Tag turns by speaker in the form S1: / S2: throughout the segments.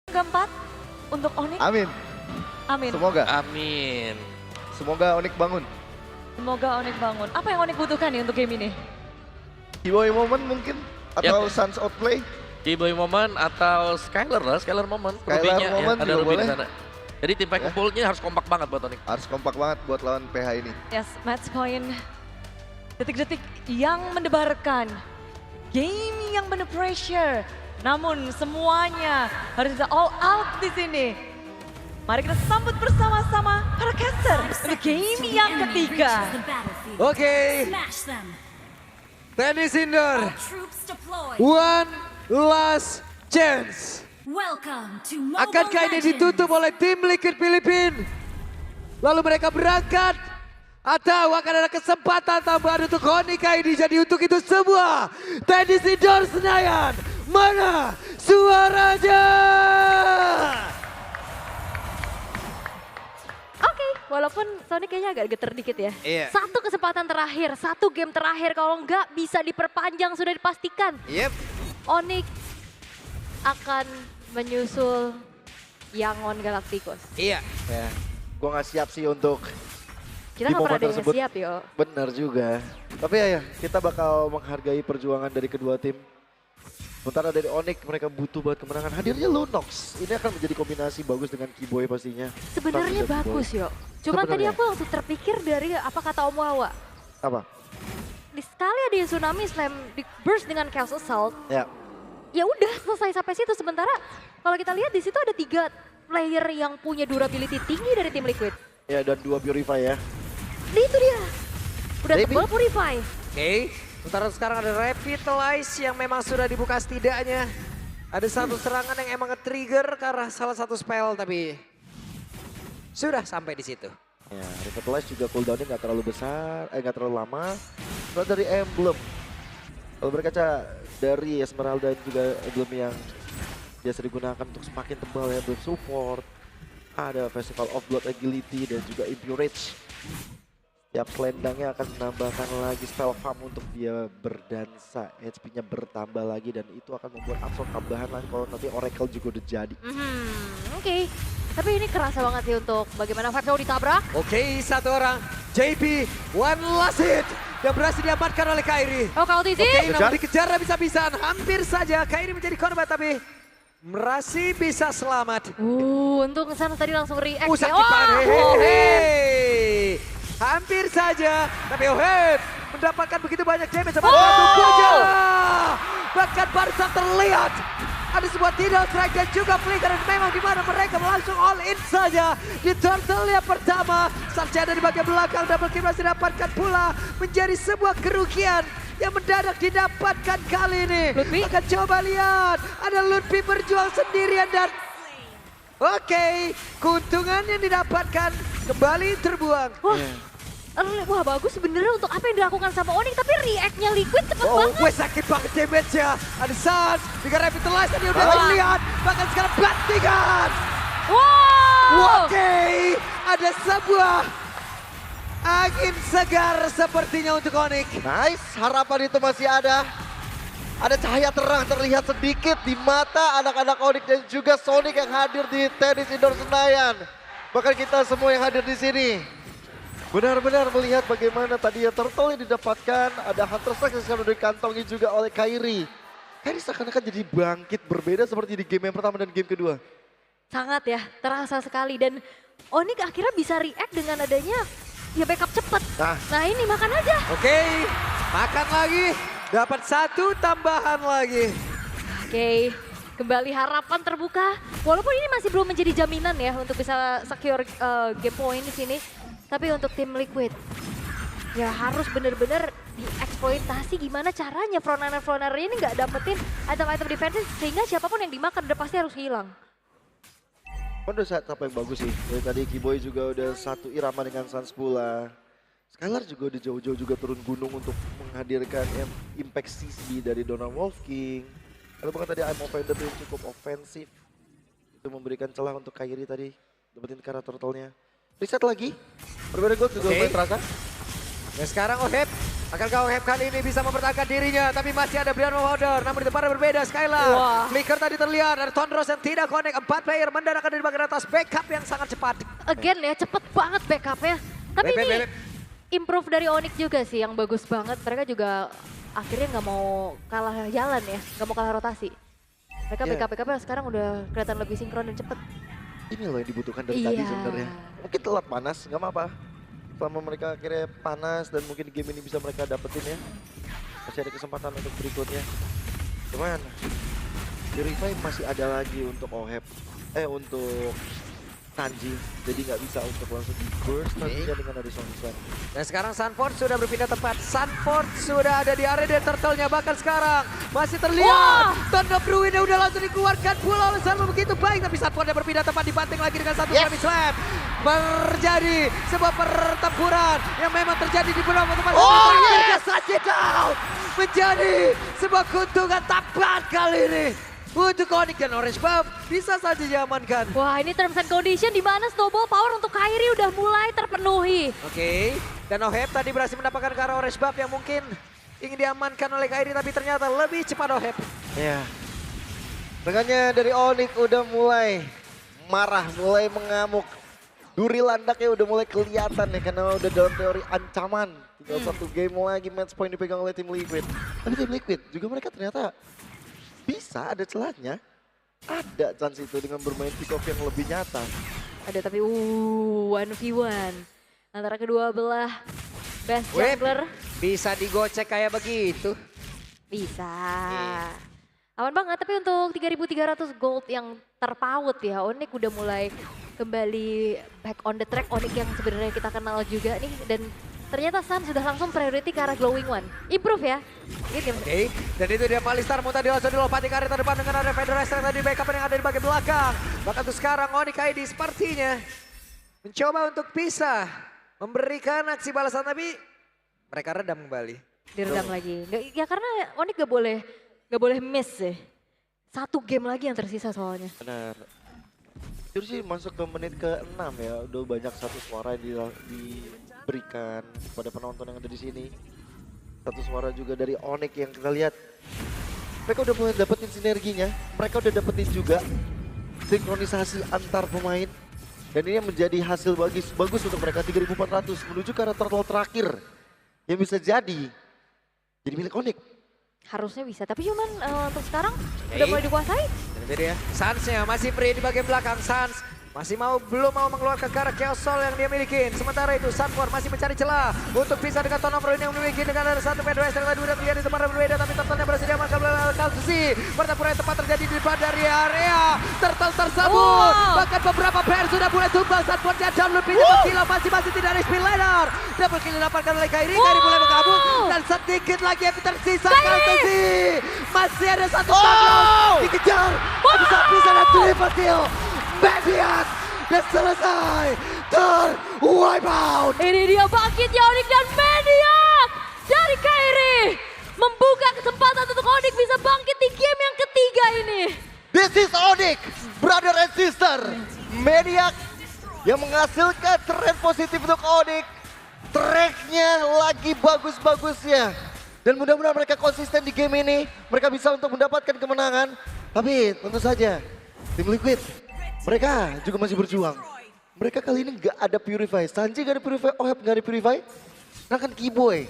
S1: keempat untuk Onyx.
S2: Amin.
S1: Amin.
S2: Semoga.
S3: Amin.
S2: Semoga Onyx bangun.
S1: Semoga Onyx bangun. Apa yang Onyx butuhkan nih untuk game ini?
S2: Giveaway moment mungkin? Atau Suns outplay?
S3: Giveaway moment atau Skylar lah, Skylar moment.
S2: Skylar
S3: Rubinya,
S2: moment
S3: ada
S2: juga
S3: Ruby di
S2: boleh.
S3: sana. Jadi tim pack poolnya harus kompak banget buat Onyx.
S2: Harus kompak banget buat lawan PH ini.
S1: Yes, match point. Detik-detik yang mendebarkan. Game yang penuh pressure. Namun semuanya harus bisa all out di sini. Mari kita sambut bersama-sama para caster untuk game yang ketiga.
S4: Oke. Tenis indoor. One last chance. Akankah ini ditutup oleh tim Liquid Filipina? Lalu mereka berangkat? Atau akan ada kesempatan tambahan untuk Onyx ID? Jadi untuk itu semua tenis indoor Senayan, mana suaranya?
S5: Oke, walaupun Sonic kayaknya agak geter dikit ya.
S4: Iya.
S5: Satu kesempatan terakhir, satu game terakhir. Kalau nggak bisa diperpanjang sudah dipastikan.
S4: Yep.
S5: Onyx akan menyusul Yangon Galacticos.
S4: Iya.
S2: Ya, gue gak siap sih untuk
S5: Kita
S2: di
S5: nggak pernah
S2: momen
S5: ada yang
S2: tersebut.
S5: siap yo.
S2: Benar juga. Tapi ya, kita bakal menghargai perjuangan dari kedua tim. Sementara dari Onyx mereka butuh banget kemenangan. Hadirnya Lunox. Ini akan menjadi kombinasi bagus dengan Kiboy pastinya.
S5: Sebenarnya
S2: Tapi dan
S5: bagus
S2: Kiboy.
S5: yo. Cuman tadi
S2: Sebenarnya.
S5: aku langsung terpikir dari apa kata Om Wawa.
S2: Apa?
S5: Di sekali ada yang tsunami slam di burst dengan chaos assault.
S2: Ya,
S5: Ya udah selesai sampai situ. Sementara kalau kita lihat di situ ada 3 player yang punya durability tinggi dari tim Liquid.
S2: ya dan 2 Purify ya.
S5: Nah, itu dia. Udah
S2: Maybe.
S5: tebal Purify.
S4: Oke. Sementara sekarang ada Revitalize yang memang sudah dibuka setidaknya. Ada satu serangan yang emang nge-trigger karena salah satu spell tapi sudah sampai di situ.
S2: Ya, Revitalize juga cooldownnya nggak terlalu besar, nggak terlalu lama. Kalau dari Emblem, kalau berkaca dari Esmeralda ini juga emblem yang biasa digunakan untuk semakin tebal ya, emblem support. Ada Festival of Blood Agility dan juga Impurage. Tiap selendangnya akan menambahkan lagi spell farm untuk dia berdansa, HP-nya bertambah lagi dan itu akan membuat absorb tambahan lagi kalau nanti Oracle juga udah jadi.
S5: Oke. Tapi ini kerasa banget sih untuk bagaimana Fabio ditabrak.
S4: Oke, satu orang. JP, one last hit. Yang berhasil diamankan oleh Kairi.
S5: Oh, kalau
S4: Oke,
S5: Tizi.
S4: namun dikejar habis-habisan. Hampir saja Kairi menjadi korban tapi masih bisa selamat.
S5: Untung Sans tadi langsung react.
S4: Sakit
S5: ya.
S4: banget.
S5: Oh,
S4: Hei. Hampir saja. Tapi Oheb mendapatkan begitu banyak damage. Sama
S5: Oh.
S4: satu saja. Bahkan baru saja terlihat. Ada sebuah tidal strike dan juga flicker. Dan memang di mana mereka langsung all in saja. Di turtle yang pertama. Sarjana di bagian belakang. Double kill masih didapatkan pula. Menjadi sebuah kerugian yang mendadak didapatkan kali ini.
S5: Lutfi.
S4: Akan coba lihat. Ada Lutfi berjuang sendirian dan oke, keuntungan yang didapatkan kembali terbuang.
S5: Wah bagus sebenarnya untuk apa yang dilakukan sama Onyx. Tapi react-nya Liquid cepet
S4: Oh,
S5: banget.
S4: gue sakit banget damage-nya. Ada Sans, dengan Revitalize tadi udah
S2: Wah.
S4: terlihat. Bahkan sekarang bantingan.
S5: Wow.
S4: Oke, ada sebuah angin segar sepertinya untuk Onyx.
S2: Nice, harapan itu masih ada. Ada cahaya terang terlihat sedikit di mata anak-anak Onyx dan juga Sonic yang hadir di tenis indoor Senayan. Bahkan kita semua yang hadir di sini benar-benar melihat bagaimana tadi ya turtle yang didapatkan. Ada Hunter Strike yang sekarang udah dikantongi juga oleh Kairi. Kairi seakan-akan jadi bangkit berbeda seperti di game yang pertama dan game kedua.
S5: Sangat ya, terasa sekali. Dan Onyx akhirnya bisa react dengan adanya ya backup cepet. Nah ini makan aja.
S4: Oke, makan lagi. Dapat satu tambahan lagi.
S5: Oke, kembali harapan terbuka. Walaupun ini masih belum menjadi jaminan ya untuk bisa secure game point di sini. Tapi untuk tim Liquid, ya harus bener-bener dieksploitasi gimana caranya frontrunner ini nggak dapetin item-item defensive sehingga siapapun yang dimakan udah pasti harus hilang.
S2: Udah saat apa yang bagus sih. Dari tadi Kiboy juga udah satu irama dengan Sans pula. Skylar juga udah jauh-jauh juga turun gunung untuk menghadirkan impact CC dari Donald Wolf King. Lalu bahkan tadi I'm Offender yang cukup ofensif. Itu memberikan celah untuk Kairi tadi. Dapetin cara turtle-nya. Reset lagi. Berbeda gold juga
S4: Oke.
S2: lumayan terasa.
S4: Dan sekarang Oheb Akankah OHEP kali ini bisa mempertahankan dirinya? Tapi masih ada Brian Holder. Namun di depan berbeda Skylar.
S5: Wah.
S4: Flicker tadi terlihat. Ada Tondros yang tidak connect. 4 player mendaratkan di bagian atas. Backup yang sangat cepat.
S5: Again ya, cepet banget backupnya. Tapi
S4: Beb,
S5: ini
S4: beb, beb.
S5: improve dari Onyx juga sih yang bagus banget. Mereka juga akhirnya nggak mau kalah jalan ya, nggak mau kalah rotasi. Mereka
S2: Iya.
S5: backup-backupnya sekarang udah kelihatan lebih sinkron dan cepet.
S2: Ini loh yang dibutuhkan dari
S5: Iya.
S2: tadi sebenarnya. Mungkin telat panas, nggak apa-apa. Selama mereka akhirnya panas dan mungkin game ini bisa mereka dapetin ya. Masih ada kesempatan untuk berikutnya. Cuman, Purify masih ada lagi untuk OHEP. Untuk Sanji. Jadi nggak bisa untuk langsung di burst nantinya dengan ada Sonic Slam.
S4: Dan sekarang Sanford sudah berpindah tempat. Sanford sudah ada di area dead turtle-nya. Bahkan sekarang masih terlihat. Tanda Bruinnya udah langsung dikeluarkan pula oleh Salma begitu baik. Tapi Sanfordnya berpindah tempat dibanting lagi dengan satu Flaming Slam. Terjadi sebuah pertempuran yang memang terjadi di beberapa tempat. Akhirnya Sanji down. Menjadi sebuah keuntungan tepat kali ini. Untuk Onyx dan Orange Buff bisa saja diamankan.
S5: Wah, ini terms and condition di mana snowball power untuk Kairi udah mulai terpenuhi.
S4: Oke, dan OHEP tadi berhasil mendapatkan ke arah Orange Buff yang mungkin ingin diamankan oleh Kairi, tapi ternyata lebih cepat OHEP.
S2: Ya. Makanya dari Onyx udah mulai marah, mulai mengamuk. Duri landaknya udah mulai kelihatan ya karena udah dalam teori ancaman. Tinggal satu game lagi match point dipegang oleh tim Liquid. Tapi tim Liquid juga mereka ternyata bisa ada celahnya. Ada chance itu dengan bermain pick off yang lebih nyata.
S5: Ada tapi 1v1 antara kedua belah best
S4: Web.
S5: jungler.
S4: Bisa digocek kayak begitu.
S5: Bisa. Aman banget, tapi untuk 3.300 gold yang terpaut ya, Onyx udah mulai kembali back on the track. Onyx yang sebenarnya kita kenal juga nih, dan ternyata Sun sudah langsung priority ke arah Glowing One. Improve ya. Gitu.
S4: Oke, dan itu dia Palistar mau tadi langsung dilopati karir terdepan dengan ada Federation yang tadi backup yang ada di bagian belakang. Bahkan tuh sekarang Onyx ID sepertinya mencoba untuk bisa memberikan aksi balasan, tapi mereka redam kembali.
S5: Diredam lagi. Nggak, ya karena Onyx gak boleh miss sih. Satu game lagi yang tersisa soalnya.
S2: Benar. Itu sih masuk ke menit ke-6 ya. Udah banyak satu suara yang diberikan kepada penonton yang ada di sini. Satu suara juga dari Onyx yang kita lihat. Mereka udah mulai dapetin sinerginya. Mereka udah dapetin juga sinkronisasi antar pemain. Dan ini menjadi hasil bagus untuk mereka. 3.400 menuju ke arah turtle terakhir. Yang bisa jadi milik Onyx.
S5: Harusnya bisa, tapi cuman untuk sekarang udah mulai dikuasai.
S4: Dan itu dia, Suns-nya masih free di bagian belakang. Suns masih belum mau mengeluarkan ke arah Chaos Soul yang dia miliki. Sementara itu Sanford masih mencari celah untuk bisa dengan Ton of Ruin yang memiliki dengan ada satu Federation yang tadi udah terlihat di tempat yang berbeda, tapi Turtle-nya berhasil diamankan oleh Kalsusi. Pertempuran yang tepat terjadi di depan dari area Turtle tersebut. Bahkan beberapa player sudah mulai tumbang. Sanford-nya download pinjaman kilo masih tidak ada spin ladder. Double kill didapatkan oleh Kairi. Kairi mulai menggabung dan sedikit lagi yang tersisa Kalsusi. Masih ada satu download dikejar. Bisa dan triple kill. Babian dan selesai wipe out.
S5: Ini dia bangkitnya Onyx dan Maniac dari Kairi. Membuka kesempatan untuk Onyx bisa bangkit di game yang ketiga ini.
S2: This is Onyx, brother and sister. Maniac yang menghasilkan tren positif untuk Onyx. Tracknya lagi bagus-bagusnya. Dan mudah-mudahan mereka konsisten di game ini. Mereka bisa untuk mendapatkan kemenangan. Tapi tentu saja tim Liquid, mereka juga masih berjuang. Mereka kali ini nggak ada Purify. Sanji nggak ada Purify, OHEP nggak ada Purify. Sedangkan Keyboy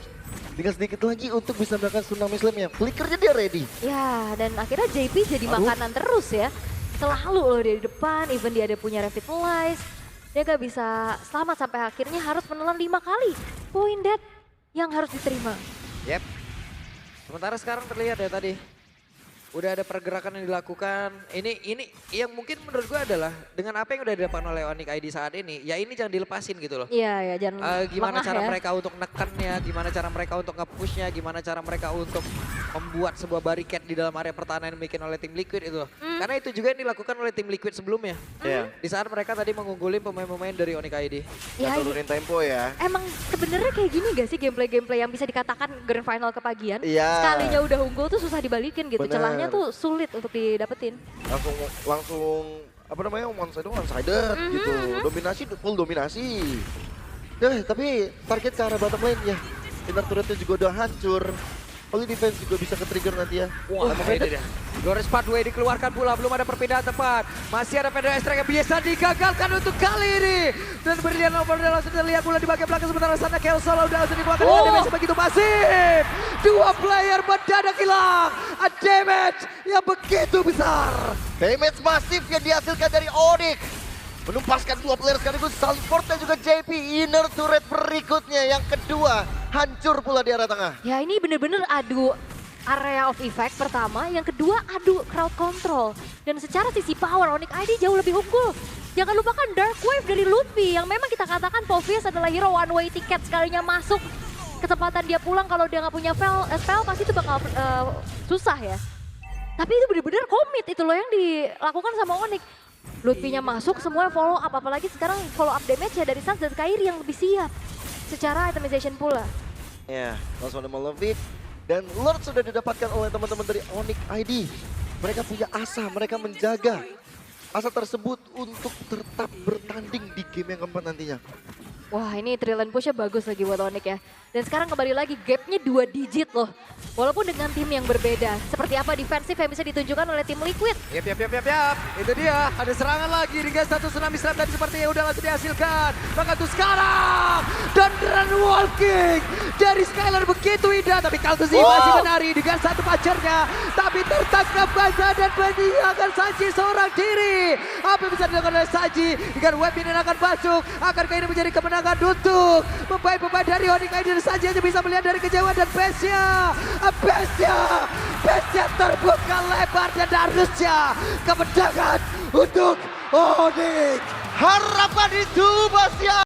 S2: tinggal sedikit lagi untuk bisa melakukan Tsunami Slam-nya. Flickernya dia ready.
S5: Ya, dan akhirnya JP jadi makanan terus ya. Selalu loh dia di depan, even dia ada punya Revitalize. Dia gak bisa selamat sampai akhirnya harus menelan 5 kali. Point dead yang harus diterima.
S4: Yep. Sementara sekarang terlihat ya tadi. Udah ada pergerakan yang dilakukan. Ini yang mungkin menurut gue adalah dengan apa yang udah dilakukan oleh Onyx ID saat ini, ya ini jangan dilepasin gitu loh.
S5: Iya ya, jangan
S4: Gimana
S5: lengah
S4: cara
S5: ya.
S4: mereka untuk nekannya, gimana cara mereka untuk nge-pushnya, gimana cara mereka untuk membuat sebuah bariket di dalam area pertahanan yang dibikin oleh tim Liquid itu loh. Karena itu juga yang dilakukan oleh tim Liquid sebelumnya.
S2: Iya.
S4: Di saat mereka tadi mengunggulin pemain-pemain dari Onyx ID.
S5: Ya,
S2: Turunin tempo ya.
S5: emang sebenarnya kayak gini gak sih gameplay-gameplay yang bisa dikatakan grand final kepagian?
S2: Iya.
S5: Sekalinya udah unggul tuh susah dibalikin gitu.
S2: Bener.
S5: Celahnya tuh sulit untuk didapetin.
S2: Langsung apa namanya one-sided gitu. Dominasi, full dominasi. Tapi target ke arah bottom lane ya. Inner turretnya juga udah hancur. Holy Defense juga bisa ke-trigger nanti ya.
S4: Wah,
S3: ini dia.
S4: Glorious Pathway dikeluarkan pula, belum ada perpindahan tepat. Masih ada Pedro Estrella yang biasa digagalkan untuk kali ini. Dan Brilliant Overlord langsung terlihat pula di bagian belakang, sementara sana Chaos Solo udah langsung dibuatkan dengan damage begitu masif. Dua player mendadak hilang. A damage yang begitu besar.
S2: Damage masif yang dihasilkan dari Onyx. Menumpaskan dua player sekaligus, Salford dan juga JP. Inner turret berikutnya yang kedua hancur pula di area tengah.
S5: Ya ini bener-bener adu area of effect pertama, yang kedua adu crowd control. Dan secara sisi power, Onyx ID jauh lebih unggul. Jangan lupakan Dark Wave dari Ludwig yang memang kita katakan Povius adalah hero one way ticket, sekalinya masuk. Kesempatan dia pulang kalau dia nggak punya spell pasti itu bakal susah ya. Tapi itu bener-bener komit itu loh yang dilakukan sama Onyx. Ludwig-nya masuk, semua follow up, apalagi sekarang follow up damage ya dari Sans dan Kairi yang lebih siap. Secara itemization pula.
S2: Ya, langsung ada Malavik. Dan Lord sudah didapatkan oleh teman-teman dari Onyx ID. Mereka punya asa, mereka menjaga asa tersebut untuk tetap bertanding di game yang keempat nantinya.
S5: Wah ini trillion push-nya bagus lagi buat Onyx ya. Dan sekarang kembali lagi gapnya 2 digit loh. Walaupun dengan tim yang berbeda. Seperti apa defensif yang bisa ditunjukkan oleh tim Liquid.
S4: Yap. Itu dia, ada serangan lagi dengan satu tsunami slam tadi seperti yang udah langsung dihasilkan. Maka tuh sekarang, dan run walking dari Skylar begitu indah. Tapi Kaltuzi masih menari dengan satu pacarnya. Tapi tertangkap basah dan meninggalkan Sanji seorang diri. Apa yang bisa dilakukan oleh Sanji dengan web ini akan masuk. Akankah ini menjadi kemenangan untuk pemain-pemain dari Onyx ID. Dan Sanji hanya bisa melihat dari kejauhan dan Bestia terbuka lebar dan harusnya kemenangan untuk Onyx.
S2: Harapan itu, Basya!